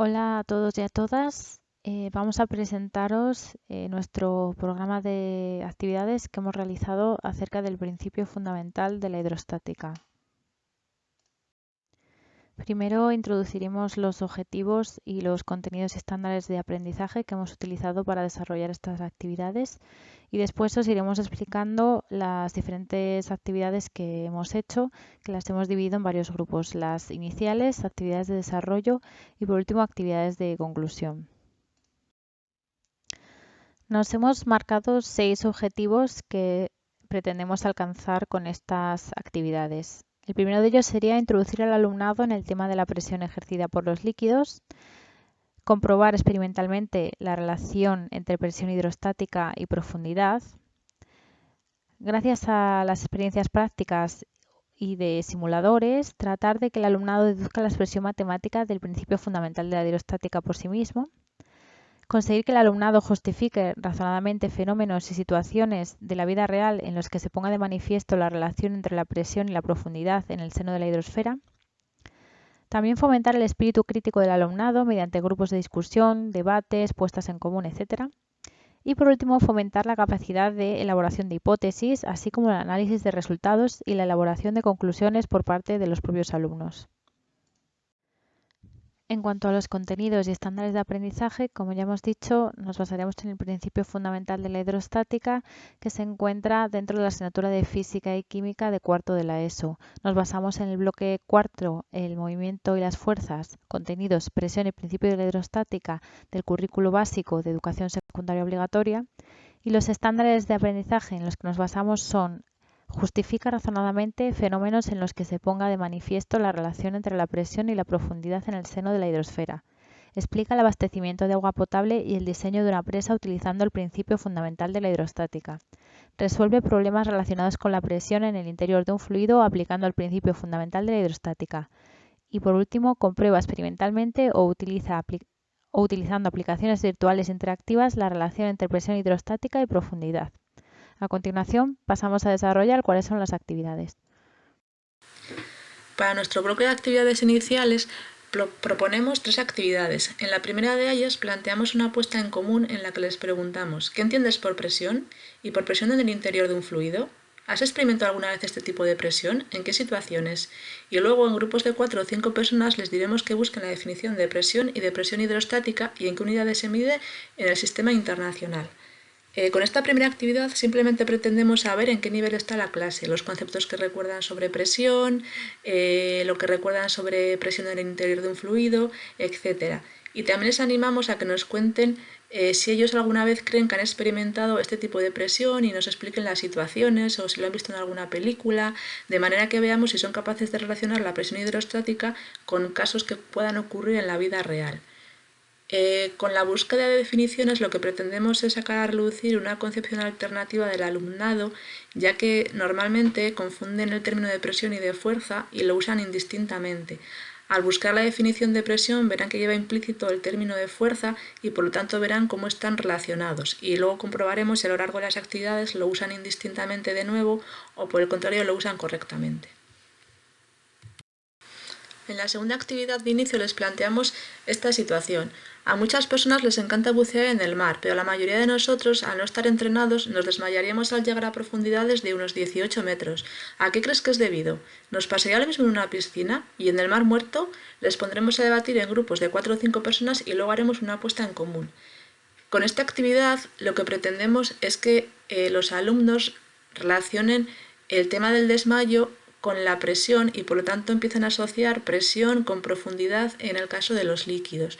Hola a todos y a todas. Vamos a presentaros nuestro programa de actividades que hemos realizado acerca del principio fundamental de la hidrostática. Primero introduciremos los objetivos y los contenidos estándares de aprendizaje que hemos utilizado para desarrollar estas actividades y después os iremos explicando las diferentes actividades que hemos hecho, que las hemos dividido en varios grupos, las iniciales, actividades de desarrollo y por último actividades de conclusión. Nos hemos marcado 6 objetivos que pretendemos alcanzar con estas actividades. El primero de ellos sería introducir al alumnado en el tema de la presión ejercida por los líquidos, comprobar experimentalmente la relación entre presión hidrostática y profundidad. Gracias a las experiencias prácticas y de simuladores, tratar de que el alumnado deduzca la expresión matemática del principio fundamental de la hidrostática por sí mismo. Conseguir que el alumnado justifique razonadamente fenómenos y situaciones de la vida real en los que se ponga de manifiesto la relación entre la presión y la profundidad en el seno de la hidrosfera. También fomentar el espíritu crítico del alumnado mediante grupos de discusión, debates, puestas en común, etc. Y por último, fomentar la capacidad de elaboración de hipótesis, así como el análisis de resultados y la elaboración de conclusiones por parte de los propios alumnos. En cuanto a los contenidos y estándares de aprendizaje, como ya hemos dicho, nos basaremos en el principio fundamental de la hidrostática que se encuentra dentro de la asignatura de Física y Química de cuarto de la ESO. Nos basamos en el bloque cuarto, el movimiento y las fuerzas, contenidos, presión y principio de la hidrostática del currículo básico de educación secundaria obligatoria. Y los estándares de aprendizaje en los que nos basamos son: justifica razonadamente fenómenos en los que se ponga de manifiesto la relación entre la presión y la profundidad en el seno de la hidrosfera. Explica el abastecimiento de agua potable y el diseño de una presa utilizando el principio fundamental de la hidrostática. Resuelve problemas relacionados con la presión en el interior de un fluido aplicando el principio fundamental de la hidrostática. Y por último, comprueba experimentalmente o utilizando aplicaciones virtuales interactivas la relación entre presión hidrostática y profundidad. A continuación, pasamos a desarrollar cuáles son las actividades. Para nuestro bloque de actividades iniciales proponemos 3 actividades. En la primera de ellas planteamos una puesta en común en la que les preguntamos: ¿qué entiendes por presión? ¿Y por presión en el interior de un fluido? ¿Has experimentado alguna vez este tipo de presión? ¿En qué situaciones? Y luego en grupos de 4 o 5 personas les diremos que busquen la definición de presión y de presión hidrostática y en qué unidades se mide en el sistema internacional. Con esta primera actividad simplemente pretendemos saber en qué nivel está la clase, los conceptos que recuerdan sobre presión, lo que recuerdan sobre presión en el interior de un fluido, etc. Y también les animamos a que nos cuenten si ellos alguna vez creen que han experimentado este tipo de presión y nos expliquen las situaciones o si lo han visto en alguna película, de manera que veamos si son capaces de relacionar la presión hidrostática con casos que puedan ocurrir en la vida real. Con la búsqueda de definiciones lo que pretendemos es sacar a relucir una concepción alternativa del alumnado, ya que normalmente confunden el término de presión y de fuerza y lo usan indistintamente. Al buscar la definición de presión verán que lleva implícito el término de fuerza y por lo tanto verán cómo están relacionados, y luego comprobaremos si a lo largo de las actividades lo usan indistintamente de nuevo o por el contrario lo usan correctamente. En la segunda actividad de inicio les planteamos esta situación. A muchas personas les encanta bucear en el mar, pero la mayoría de nosotros, al no estar entrenados, nos desmayaríamos al llegar a profundidades de unos 18 metros. ¿A qué crees que es debido? ¿Nos pasaría lo mismo en una piscina? ¿Y en el mar muerto? Les pondremos a debatir en grupos de 4 o 5 personas y luego haremos una apuesta en común. Con esta actividad lo que pretendemos es que los alumnos relacionen el tema del desmayo con la presión y por lo tanto empiezan a asociar presión con profundidad en el caso de los líquidos.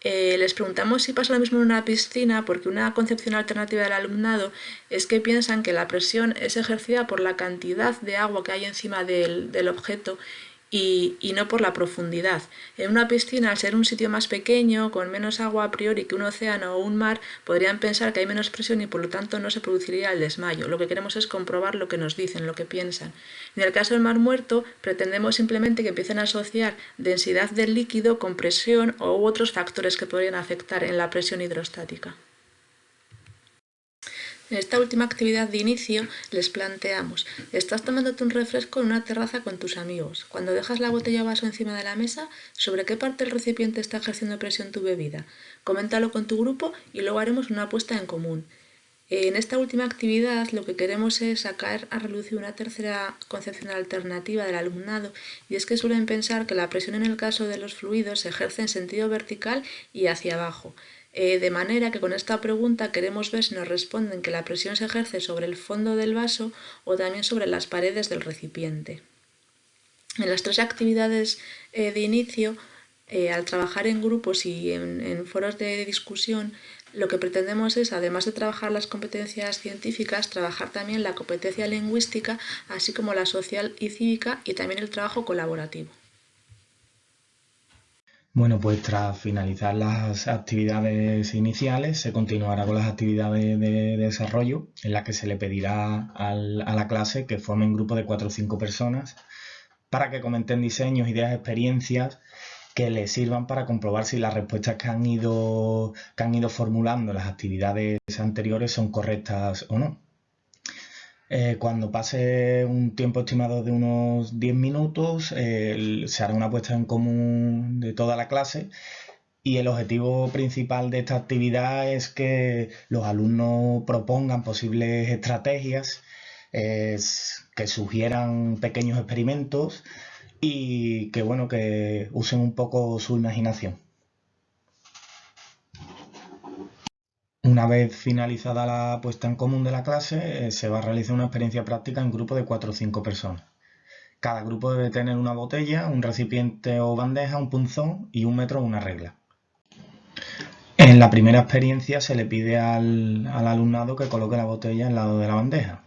Les preguntamos si pasa lo mismo en una piscina porque una concepción alternativa del alumnado es que piensan que la presión es ejercida por la cantidad de agua que hay encima del objeto y no por la profundidad. En una piscina, al ser un sitio más pequeño, con menos agua a priori que un océano o un mar, podrían pensar que hay menos presión y por lo tanto no se produciría el desmayo. Lo que queremos es comprobar lo que nos dicen, lo que piensan. En el caso del mar muerto, pretendemos simplemente que empiecen a asociar densidad del líquido con presión u otros factores que podrían afectar en la presión hidrostática. En esta última actividad de inicio les planteamos: estás tomándote un refresco en una terraza con tus amigos. Cuando dejas la botella o vaso encima de la mesa, ¿sobre qué parte del recipiente está ejerciendo presión tu bebida? Coméntalo con tu grupo y luego haremos una apuesta en común. En esta última actividad lo que queremos es sacar a relucir una tercera concepción alternativa del alumnado, y es que suelen pensar que la presión en el caso de los fluidos se ejerce en sentido vertical y hacia abajo. De manera que con esta pregunta queremos ver si nos responden que la presión se ejerce sobre el fondo del vaso o también sobre las paredes del recipiente. En las tres actividades de inicio, al trabajar en grupos y en foros de discusión, lo que pretendemos es, además de trabajar las competencias científicas, trabajar también la competencia lingüística, así como la social y cívica, y también el trabajo colaborativo. Bueno, pues tras finalizar las actividades iniciales, se continuará con las actividades de desarrollo, en las que se le pedirá a la clase que formen grupos de 4 o 5 personas para que comenten diseños, ideas, experiencias que les sirvan para comprobar si las respuestas que han ido formulando en las actividades anteriores son correctas o no. Cuando pase un tiempo estimado de unos 10 minutos, se hará una puesta en común de toda la clase, y el objetivo principal de esta actividad es que los alumnos propongan posibles estrategias, que sugieran pequeños experimentos y que usen un poco su imaginación. Una vez finalizada la puesta en común de la clase, se va a realizar una experiencia práctica en grupo de 4 o 5 personas. Cada grupo debe tener una botella, un recipiente o bandeja, un punzón y 1 metro o una regla. En la primera experiencia se le pide al alumnado que coloque la botella al lado de la bandeja.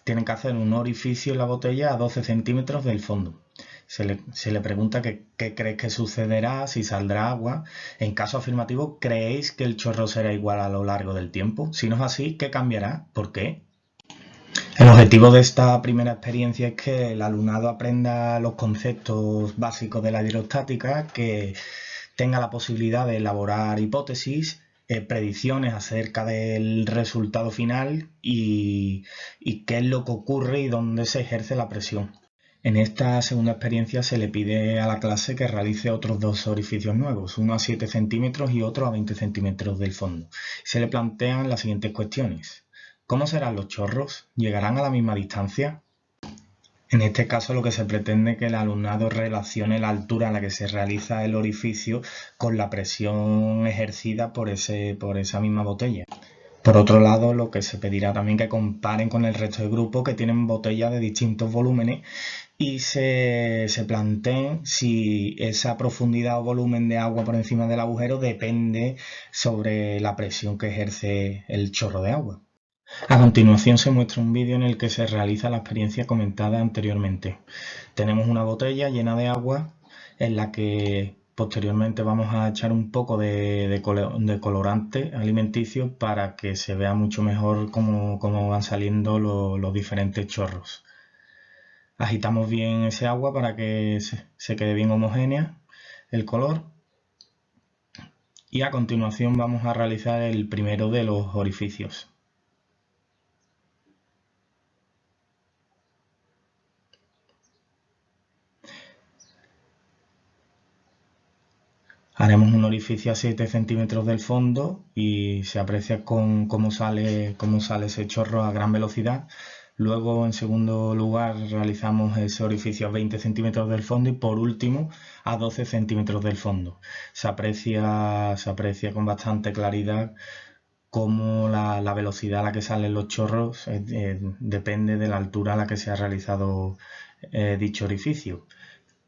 Tienen que hacer un orificio en la botella a 12 centímetros del fondo. Se le pregunta qué creéis que sucederá, si saldrá agua. En caso afirmativo, ¿creéis que el chorro será igual a lo largo del tiempo? Si no es así, ¿qué cambiará? ¿Por qué? El objetivo de esta primera experiencia es que el alumnado aprenda los conceptos básicos de la hidrostática, que tenga la posibilidad de elaborar hipótesis, predicciones acerca del resultado final y qué es lo que ocurre y dónde se ejerce la presión. En esta segunda experiencia se le pide a la clase que realice otros 2 orificios nuevos, uno a 7 centímetros y otro a 20 centímetros del fondo. Se le plantean las siguientes cuestiones. ¿Cómo serán los chorros? ¿Llegarán a la misma distancia? En este caso lo que se pretende es que el alumnado relacione la altura a la que se realiza el orificio con la presión ejercida por esa misma botella. Por otro lado, lo que se pedirá también que comparen con el resto del grupo, que tienen botellas de distintos volúmenes, y se planteen si esa profundidad o volumen de agua por encima del agujero depende sobre la presión que ejerce el chorro de agua. A continuación se muestra un vídeo en el que se realiza la experiencia comentada anteriormente. Tenemos una botella llena de agua en la que posteriormente vamos a echar un poco de colorante alimenticio para que se vea mucho mejor cómo van saliendo los diferentes chorros. Agitamos bien ese agua para que se quede bien homogénea el color. Y a continuación vamos a realizar el primero de los orificios. Haremos un orificio a 7 centímetros del fondo y se aprecia cómo sale ese chorro a gran velocidad. Luego, en segundo lugar, realizamos ese orificio a 20 centímetros del fondo y por último a 12 centímetros del fondo. Se aprecia con bastante claridad cómo la velocidad a la que salen los chorros depende de la altura a la que se ha realizado dicho orificio.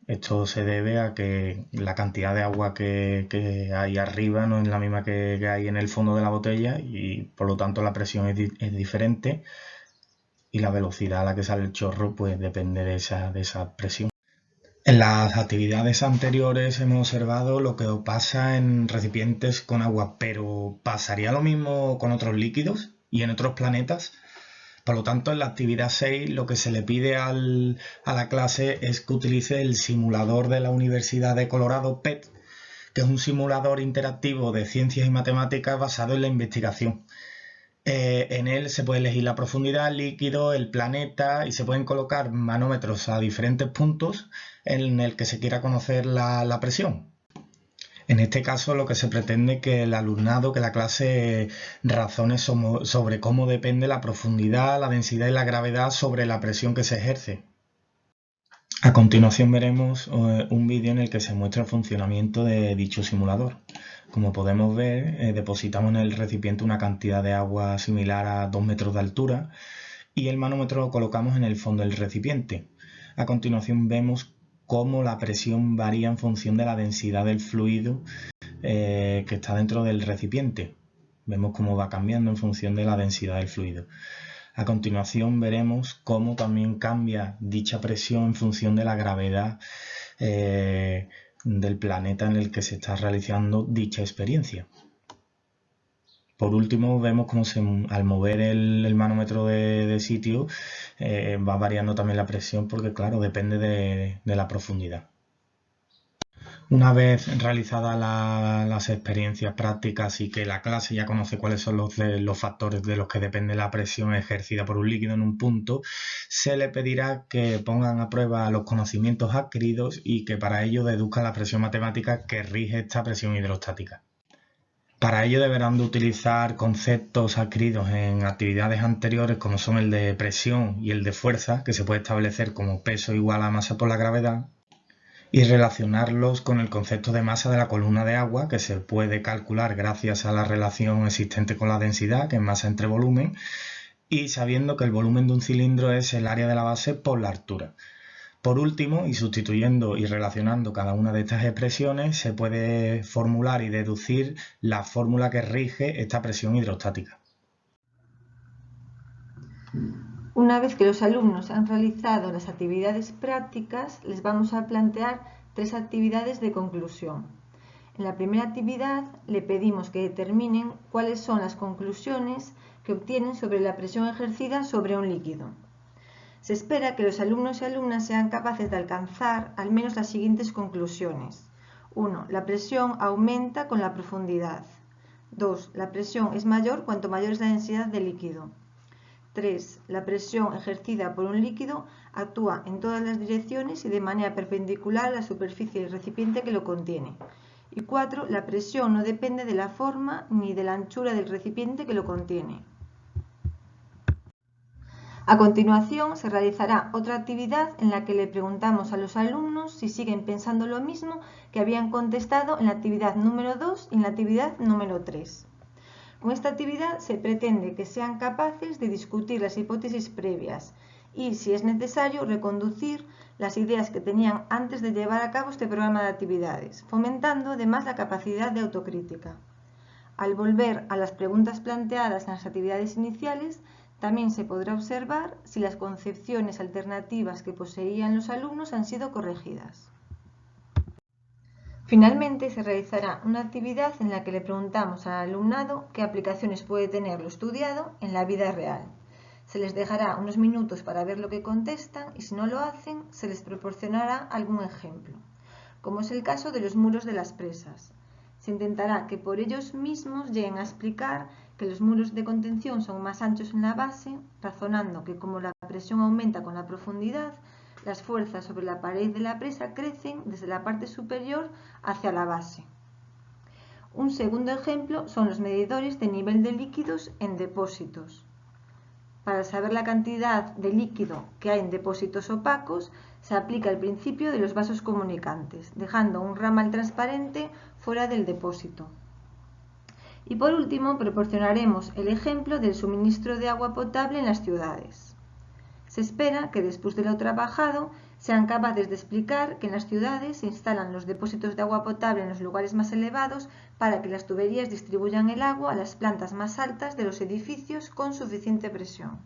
Esto se debe a que la cantidad de agua que hay arriba no es la misma que hay en el fondo de la botella y por lo tanto la presión es diferente y la velocidad a la que sale el chorro pues depende de esa presión. En las actividades anteriores hemos observado lo que pasa en recipientes con agua, pero ¿pasaría lo mismo con otros líquidos y en otros planetas? Por lo tanto, en la actividad 6 lo que se le pide a la clase es que utilice el simulador de la Universidad de Colorado, PET, que es un simulador interactivo de ciencias y matemáticas basado en la investigación. En él se puede elegir la profundidad, el líquido, el planeta y se pueden colocar manómetros a diferentes puntos en el que se quiera conocer la presión. En este caso lo que se pretende es que el alumnado, que la clase razone sobre cómo depende la profundidad, la densidad y la gravedad sobre la presión que se ejerce. A continuación veremos un vídeo en el que se muestra el funcionamiento de dicho simulador. Como podemos ver, depositamos en el recipiente una cantidad de agua similar a 2 metros de altura y el manómetro lo colocamos en el fondo del recipiente. A continuación vemos cómo la presión varía en función de la densidad del fluido que está dentro del recipiente. Vemos cómo va cambiando en función de la densidad del fluido. A continuación veremos cómo también cambia dicha presión en función de la gravedad del planeta en el que se está realizando dicha experiencia. Por último vemos cómo al mover el manómetro de sitio va variando también la presión porque claro, depende de la profundidad. Una vez realizadas las experiencias prácticas y que la clase ya conoce cuáles son los factores de los que depende la presión ejercida por un líquido en un punto, se le pedirá que pongan a prueba los conocimientos adquiridos y que para ello deduzcan la presión matemática que rige esta presión hidrostática. Para ello deberán de utilizar conceptos adquiridos en actividades anteriores como son el de presión y el de fuerza, que se puede establecer como peso igual a masa por la gravedad, y relacionarlos con el concepto de masa de la columna de agua, que se puede calcular gracias a la relación existente con la densidad, que es masa entre volumen, y sabiendo que el volumen de un cilindro es el área de la base por la altura. Por último, y sustituyendo y relacionando cada una de estas expresiones, se puede formular y deducir la fórmula que rige esta presión hidrostática. Una vez que los alumnos han realizado las actividades prácticas, les vamos a plantear 3 actividades de conclusión. En la primera actividad le pedimos que determinen cuáles son las conclusiones que obtienen sobre la presión ejercida sobre un líquido. Se espera que los alumnos y alumnas sean capaces de alcanzar al menos las siguientes conclusiones. 1. La presión aumenta con la profundidad. 2. La presión es mayor cuanto mayor es la densidad del líquido. 3. La presión ejercida por un líquido actúa en todas las direcciones y de manera perpendicular a la superficie del recipiente que lo contiene. Y 4. La presión no depende de la forma ni de la anchura del recipiente que lo contiene. A continuación se realizará otra actividad en la que le preguntamos a los alumnos si siguen pensando lo mismo que habían contestado en la actividad número 2 y en la actividad número 3. Con esta actividad se pretende que sean capaces de discutir las hipótesis previas y, si es necesario, reconducir las ideas que tenían antes de llevar a cabo este programa de actividades, fomentando además la capacidad de autocrítica. Al volver a las preguntas planteadas en las actividades iniciales, también se podrá observar si las concepciones alternativas que poseían los alumnos han sido corregidas. Finalmente, se realizará una actividad en la que le preguntamos al alumnado qué aplicaciones puede tener lo estudiado en la vida real. Se les dejará unos minutos para ver lo que contestan y si no lo hacen, se les proporcionará algún ejemplo, como es el caso de los muros de las presas. Se intentará que por ellos mismos lleguen a explicar que los muros de contención son más anchos en la base, razonando que como la presión aumenta con la profundidad, las fuerzas sobre la pared de la presa crecen desde la parte superior hacia la base. Un segundo ejemplo son los medidores de nivel de líquidos en depósitos. Para saber la cantidad de líquido que hay en depósitos opacos, se aplica el principio de los vasos comunicantes, dejando un ramal transparente fuera del depósito. Y por último, proporcionaremos el ejemplo del suministro de agua potable en las ciudades. Se espera que después de lo trabajado sean capaces de explicar que en las ciudades se instalan los depósitos de agua potable en los lugares más elevados para que las tuberías distribuyan el agua a las plantas más altas de los edificios con suficiente presión.